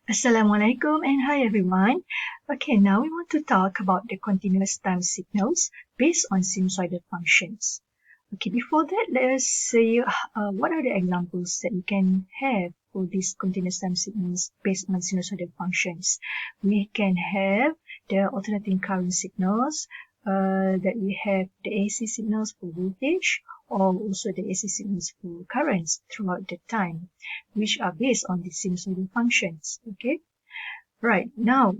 Assalamualaikum and hi everyone. Okay, now we want to talk about the continuous time signals based on sinusoidal functions. Okay, before that, let us see what are the examples that you can have for these continuous time signals based on sinusoidal functions. We can have the alternating current signals, that we have the AC signals for voltage, or also the AC signals for currents throughout the time, which are based on the sinusoidal functions. Okay, right, now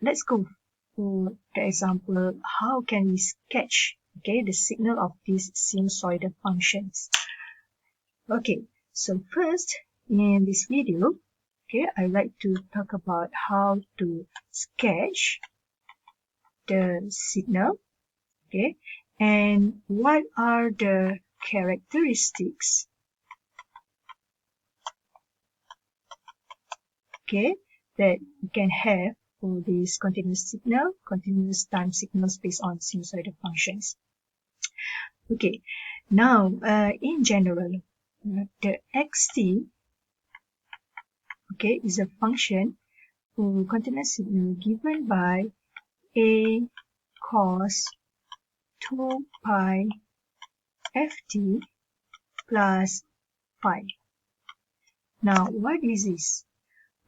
let's go for the example, how can we sketch, okay, the signal of these sinusoidal functions. Okay, so first in this video, okay, I'd like to talk about how to sketch the signal, okay, and what are the characteristics, okay, that you can have for this continuous time signals based on sinusoidal functions. Okay, now in general, the xt, okay, is a function for continuous signal given by a cos 2 pi ft plus phi. Now, what is this?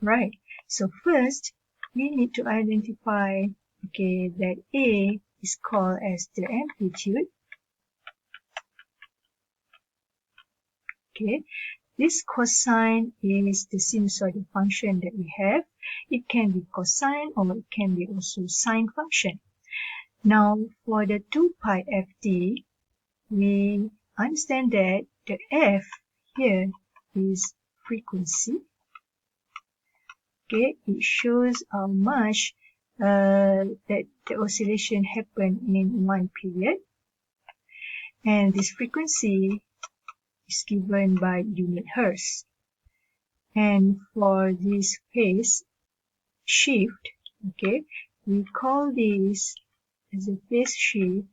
Right, so first we need to identify, okay, that A is called as the amplitude. Okay, this cosine is the sinusoidal function that we have. It can be cosine or it can be also sine function. Now, for the 2 pi ft, we understand that the f here is frequency. Okay, it shows how much that the oscillation happened in one period, and this frequency is given by unit hertz. And for this phase shift, okay, we call this as a phase shift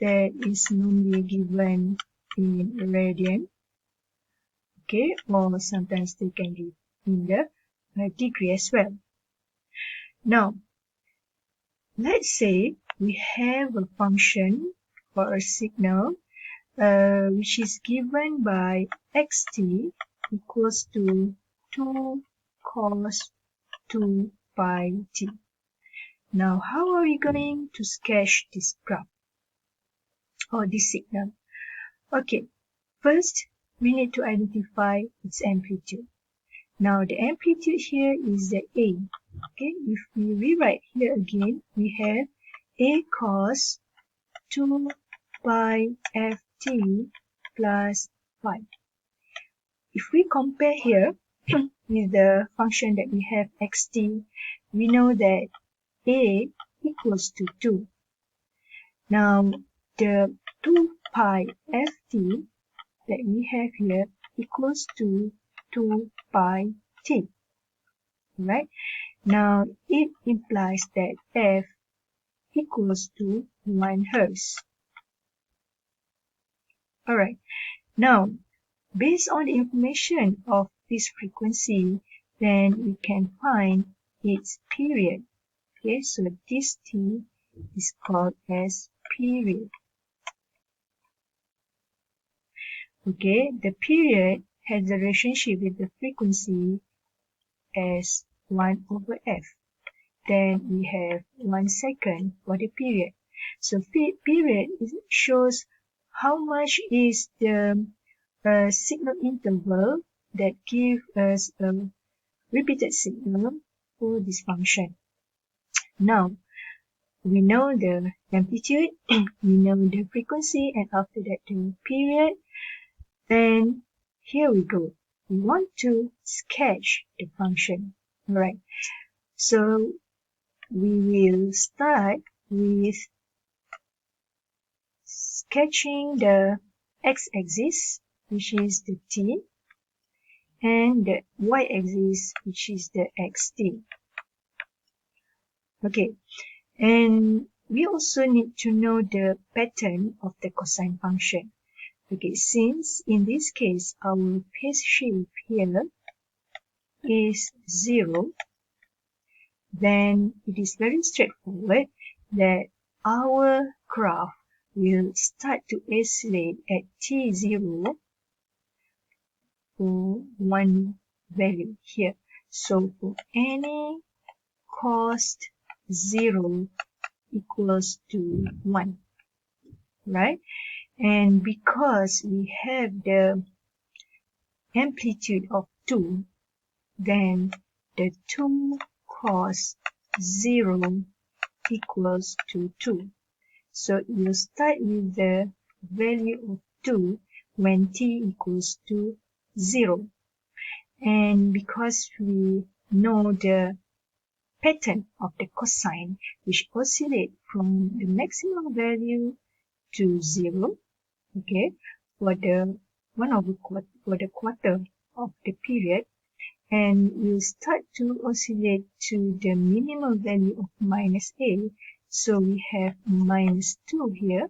that is normally given in radian, okay, or sometimes they can give in the degree as well. Now, let's say we have a function for a signal which is given by xt equals to 2 cos 2 pi t. Now, how are we going to sketch this graph or this signal? Okay, first we need to identify its amplitude. Now, the amplitude here is the A. Okay, if we rewrite here again, we have A cos 2 pi ft plus phi. If we compare here with the function that we have xt, we know that A equals to 2. Now, the 2 pi ft that we have here equals to 2 pi t. Right? Now, it implies that f equals to 1 hertz. Alright, now, based on the information of this frequency, then we can find its period. Okay, so this t is called as period. Okay, the period has a relationship with the frequency as 1 over f. Then we have 1 second for the period. So period shows how much is the signal interval that gives us a repeated signal for this function. Now, we know the amplitude, we know the frequency, and after that the period. Then here we go. We want to sketch the function. Alright, so we will start with sketching the x-axis, which is the t, and the y-axis, which is the xt. Okay, and we also need to know the pattern of the cosine function. Okay, since in this case our phase shift here is 0, then it is very straightforward that our graph will start to oscillate at t0 for one value here. So for any cost 0 equals to 1, right? And because we have the amplitude of 2, then the 2 cos 0 equals to 2. So you start with the value of 2 when t equals to 0. And because we know the pattern of the cosine, which oscillate from the maximum value to 0, okay, for the quarter of the period, and will start to oscillate to the minimum value of minus a. So we have minus 2 here,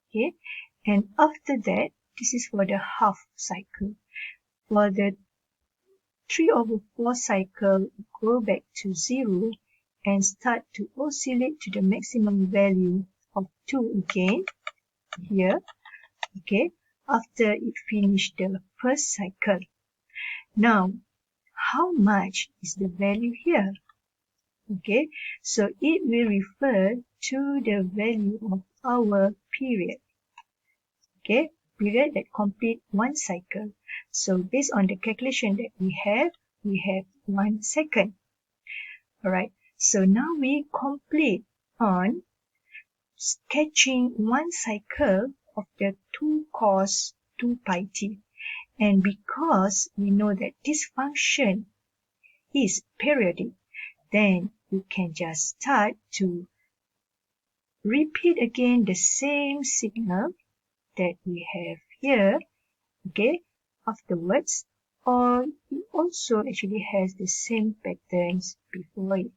okay, and after that, this is for the half cycle. For the 3/4 cycle, go back to 0 and start to oscillate to the maximum value of 2 again here, okay, after it finished the first cycle. Now, how much is the value here? Okay, so it will refer to the value of our period. Okay, period that complete one cycle. So based on the calculation that we have 1 second. Alright, so now we complete on sketching one cycle of the 2 cos 2 pi t. And because we know that this function is periodic, then you can just start to repeat again the same signal that we have here, okay, afterwards, or it also actually has the same patterns before it.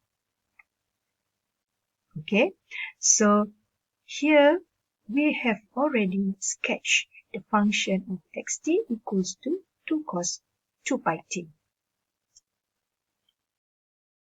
Okay, so here we have already sketched the function of xt equals to 2 cos 2 pi t.